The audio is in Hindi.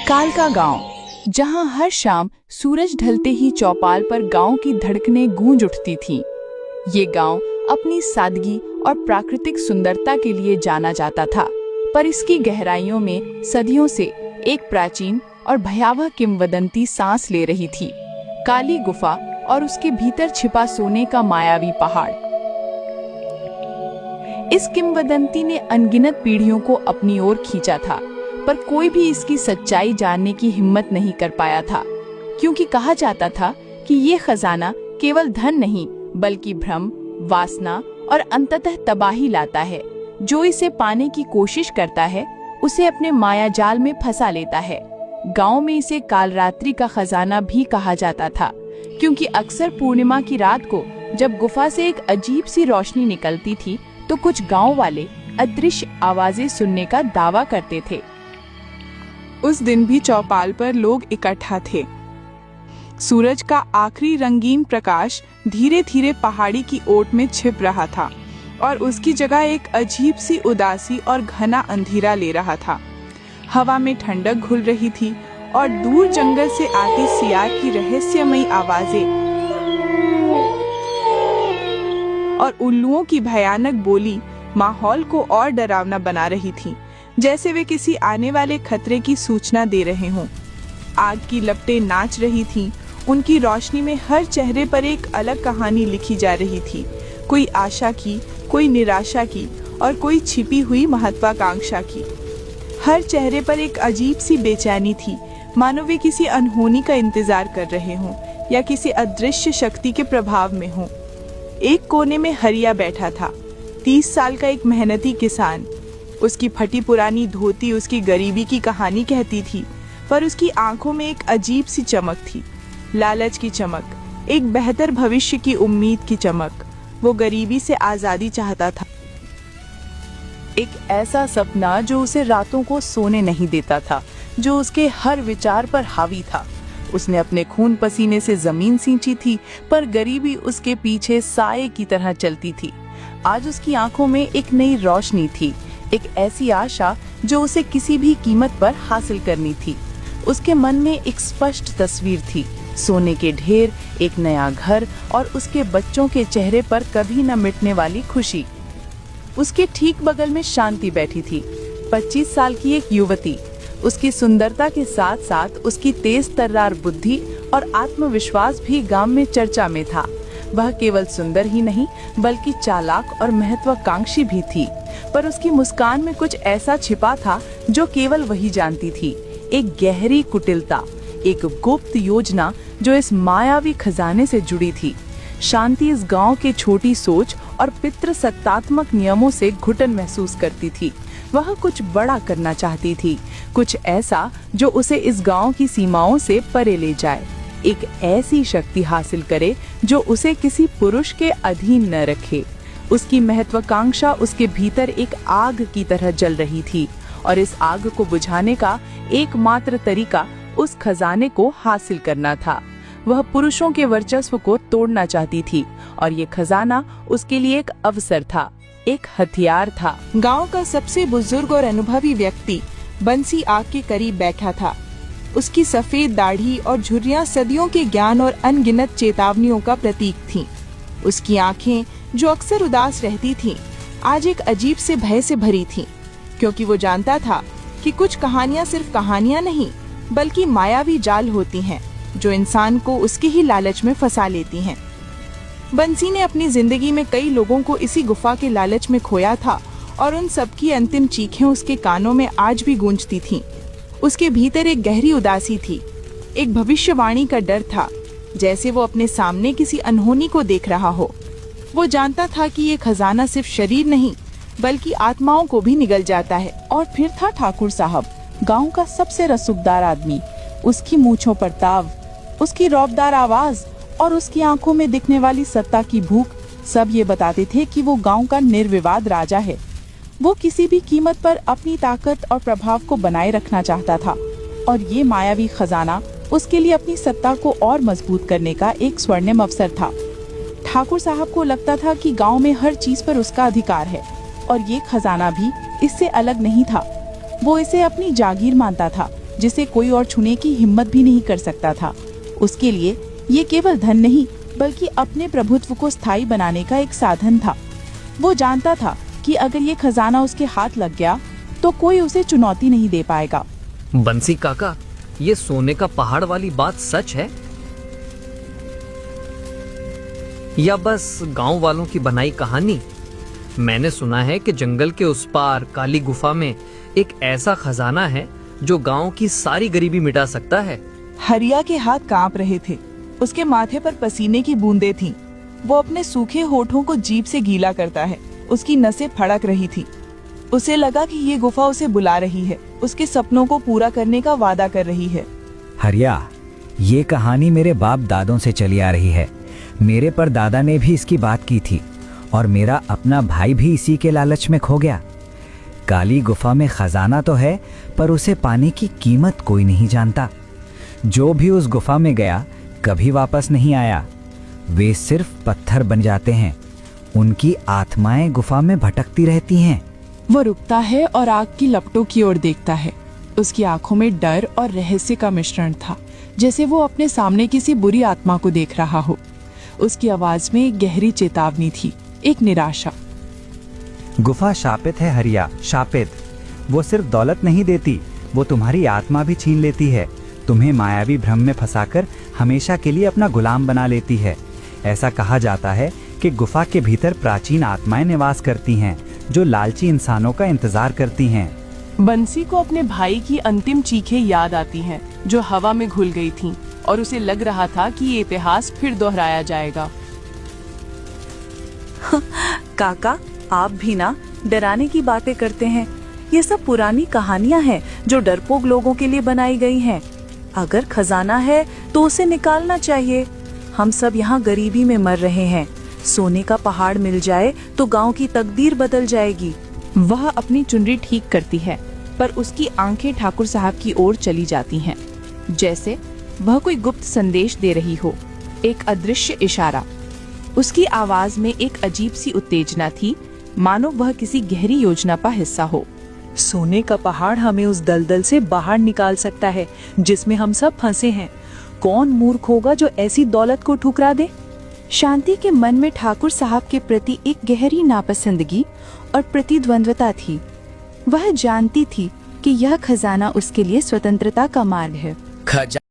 कालका गांव, जहां हर शाम सूरज ढलते ही चौपाल पर गांव की धड़कनें गूंज उठती थीं। ये गांव अपनी सादगी और प्राकृतिक सुंदरता के लिए जाना जाता था, पर इसकी गहराइयों में सदियों से एक प्राचीन और भयावह किंवदंती सांस ले रही थी। काली गुफा और उसके भीतर छिपा सोने का मायावी पहाड़। इस किंवदंती ने अनगिनत पीढ़ियों को अपनी ओर खींचा था, पर कोई भी इसकी सच्चाई जानने की हिम्मत नहीं कर पाया था, क्योंकि कहा जाता था कि ये खजाना केवल धन नहीं बल्कि भ्रम, वासना और अंततः तबाही लाता है। जो इसे पाने की कोशिश करता है उसे अपने माया जाल में फंसा लेता है। गांव में इसे कालरात्रि का खजाना भी कहा जाता था, क्योंकि अक्सर पूर्णिमा की रात को जब गुफा से एक अजीब सी रोशनी निकलती थी तो कुछ गांव वाले अदृश्य आवाजें सुनने का दावा करते थे। उस दिन भी चौपाल पर लोग इकट्ठा थे। सूरज का आखिरी रंगीन प्रकाश धीरे धीरे पहाड़ी की ओट में छिप रहा था और उसकी जगह एक अजीब सी उदासी और घना अंधेरा ले रहा था। हवा में ठंडक घुल रही थी और दूर जंगल से आती सियार की रहस्यमयी आवाजें और उल्लुओं की भयानक बोली माहौल को और डरावना बना रही थी, जैसे वे किसी आने वाले खतरे की सूचना दे रहे हों। आग की लपटें नाच रही थीं, उनकी रोशनी में हर चेहरे पर एक अलग कहानी लिखी जा रही थी। कोई आशा की, कोई निराशा की और कोई छिपी हुई महत्वाकांक्षा की। हर चेहरे पर एक अजीब सी बेचैनी थी, मानो वे किसी अनहोनी का इंतजार कर रहे हों या किसी अदृश्य शक्ति के प्रभाव में हों। एक कोने में हरिया बैठा था, 30 साल का एक मेहनती किसान। उसकी फटी पुरानी धोती उसकी गरीबी की कहानी कहती थी, पर उसकी आंखों में एक अजीब सी चमक थी, लालच की चमक, एक बेहतर भविष्य की उम्मीद की चमक। वो गरीबी से आजादी चाहता था, एक ऐसा सपना जो उसे रातों को सोने नहीं देता था, जो उसके हर विचार पर हावी था। उसने अपने खून पसीने से जमीन सींची थी, पर गरीबी उसके पीछे साए की तरह चलती थी। आज उसकी आंखों में एक नई रोशनी थी, एक ऐसी आशा जो उसे किसी भी कीमत पर हासिल करनी थी। उसके मन में एक स्पष्ट तस्वीर थी, सोने के ढेर, एक नया घर और उसके बच्चों के चेहरे पर कभी न मिटने वाली खुशी। उसके ठीक बगल में शांति बैठी थी, 25 साल की एक युवती। उसकी सुंदरता के साथ साथ उसकी तेज तर्रार बुद्धि और आत्मविश्वास भी गांव में चर्चा में था। वह केवल सुंदर ही नहीं बल्कि चालाक और महत्वाकांक्षी भी थी, पर उसकी मुस्कान में कुछ ऐसा छिपा था जो केवल वही जानती थी। एक गहरी कुटिलता, एक गुप्त योजना जो इस मायावी खजाने से जुड़ी थी। शांति इस गांव के छोटी सोच और पितृसत्तात्मक नियमों से घुटन महसूस करती थी। वह कुछ बड़ा करना चाहती थी, कुछ ऐसा जो उसे इस गांव की सीमाओं से परे ले जाए, एक ऐसी शक्ति हासिल करे जो उसे किसी पुरुष के अधीन न रखे। उसकी महत्वाकांक्षा उसके भीतर एक आग की तरह जल रही थी और इस आग को बुझाने का एकमात्र तरीका उस खजाने को हासिल करना था। वह पुरुषों के वर्चस्व को तोड़ना चाहती थी और ये खजाना उसके लिए एक अवसर था, एक हथियार था। गांव का सबसे बुजुर्ग और अनुभवी व्यक्ति बंसी आग के करीब बैठा था। उसकी सफेद दाढ़ी और झुर्रियां सदियों के ज्ञान और अनगिनत चेतावनियों का प्रतीक थीं। उसकी आंखें जो अक्सर उदास रहती थीं, आज एक अजीब से भय से भरी थीं, क्योंकि वो जानता था कि कुछ कहानियां सिर्फ कहानियां नहीं बल्कि मायावी जाल होती हैं जो इंसान को उसके ही लालच में फंसा लेती हैं। बंसी ने अपनी जिंदगी में कई लोगों को इसी गुफा के लालच में खोया था और उन सबकी अंतिम चीखें उसके कानों में आज भी गूंजती थीं। उसके भीतर एक गहरी उदासी थी, एक भविष्यवाणी का डर था, जैसे वो अपने सामने किसी अनहोनी को देख रहा हो। वो जानता था कि ये खजाना सिर्फ शरीर नहीं बल्कि आत्माओं को भी निगल जाता है। और फिर था ठाकुर साहब, गांव का सबसे रसूखदार आदमी। उसकी मूंछों पर ताव, उसकी रौबदार आवाज और उसकी आंखों में दिखने वाली सत्ता की भूख, सब ये बताते थे कि वो गांव का निर्विवाद राजा है। वो किसी भी कीमत पर अपनी ताकत और प्रभाव को बनाए रखना चाहता था और ये मायावी खजाना उसके लिए अपनी सत्ता को और मजबूत करने का एक स्वर्णिम अवसर था। ठाकुर साहब को लगता था कि गांव में हर चीज पर उसका अधिकार है और ये खजाना भी इससे अलग नहीं था। वो इसे अपनी जागीर मानता था, जिसे कोई और छूने की हिम्मत भी नहीं कर सकता था। उसके लिए ये केवल धन नहीं बल्कि अपने प्रभुत्व को स्थायी बनाने का एक साधन था। वो जानता था कि अगर ये खजाना उसके हाथ लग गया तो कोई उसे चुनौती नहीं दे पाएगा। बंसी काका, ये सोने का पहाड़ वाली बात सच है या बस गांव वालों की बनाई कहानी? मैंने सुना है कि जंगल के उस पार काली गुफा में एक ऐसा खजाना है जो गांव की सारी गरीबी मिटा सकता है। हरिया के हाथ कांप रहे थे। उसके माथे पर पसीने की बूंदें थीं। वो अपने सूखे होठों को जीभ से गीला करता है। उसकी नसें फड़क रही थी। उसे लगा कि ये गुफा उसे बुला रही है, उसके सपनों को पूरा करने का वादा कर रही है। हरिया, ये कहानी मेरे बाप दादों से चली आ रही है। मेरे परदादा ने भी इसकी बात की थी और मेरा अपना भाई भी इसी के लालच में खो गया। काली गुफा में खजाना तो है पर उसे पाने की कीमत कोई नहीं जानता। जो भी उस गुफा में गया कभी वापस नहीं आया। वे सिर्फ पत्थर बन जाते हैं। उनकी आत्माएं गुफा में भटकती रहती हैं। वो रुकता है और आग की लपटों की ओर देखता है। उसकी आंखों में डर और रहस्य का मिश्रण था, जैसे वो अपने सामने किसी बुरी आत्मा को देख रहा हो। उसकी आवाज में एक गहरी चेतावनी थी, एक निराशा। गुफा शापित है हरिया, शापित। वो सिर्फ दौलत नहीं देती, वो तुम्हारी आत्मा भी छीन लेती है। तुम्हें मायावी भ्रम में फंसाकर हमेशा के लिए अपना गुलाम बना लेती है। ऐसा कहा जाता है कि गुफा के भीतर प्राचीन आत्माएं निवास करती हैं जो लालची इंसानों का इंतजार करती हैं। बंसी को अपने भाई की अंतिम चीखें याद आती हैं जो हवा में घुल गई थीं और उसे लग रहा था कि ये इतिहास फिर दोहराया जाएगा। काका, आप भी ना डराने की बातें करते हैं। ये सब पुरानी कहानियां हैं जो डरपोक लोगों के लिए बनाई गई हैं। अगर खजाना है तो उसे निकालना चाहिए। हम सब यहाँ गरीबी में मर रहे हैं। सोने का पहाड़ मिल जाए तो गांव की तकदीर बदल जाएगी। वह अपनी चुनरी ठीक करती है पर उसकी आंखें ठाकुर साहब की ओर चली जाती हैं, जैसे वह कोई गुप्त संदेश दे रही हो, एक अदृश्य इशारा। उसकी आवाज में एक अजीब सी उत्तेजना थी, मानो वह किसी गहरी योजना का हिस्सा हो। सोने का पहाड़ हमें उस दलदल से बाहर निकाल सकता है जिसमें हम सब फंसे हैं। कौन मूर्ख होगा जो ऐसी दौलत को ठुकरा दे? शांति के मन में ठाकुर साहब के प्रति एक गहरी नापसंदगी और प्रतिद्वंद्वता थी। वह जानती थी कि यह खजाना उसके लिए स्वतंत्रता का मार्ग है।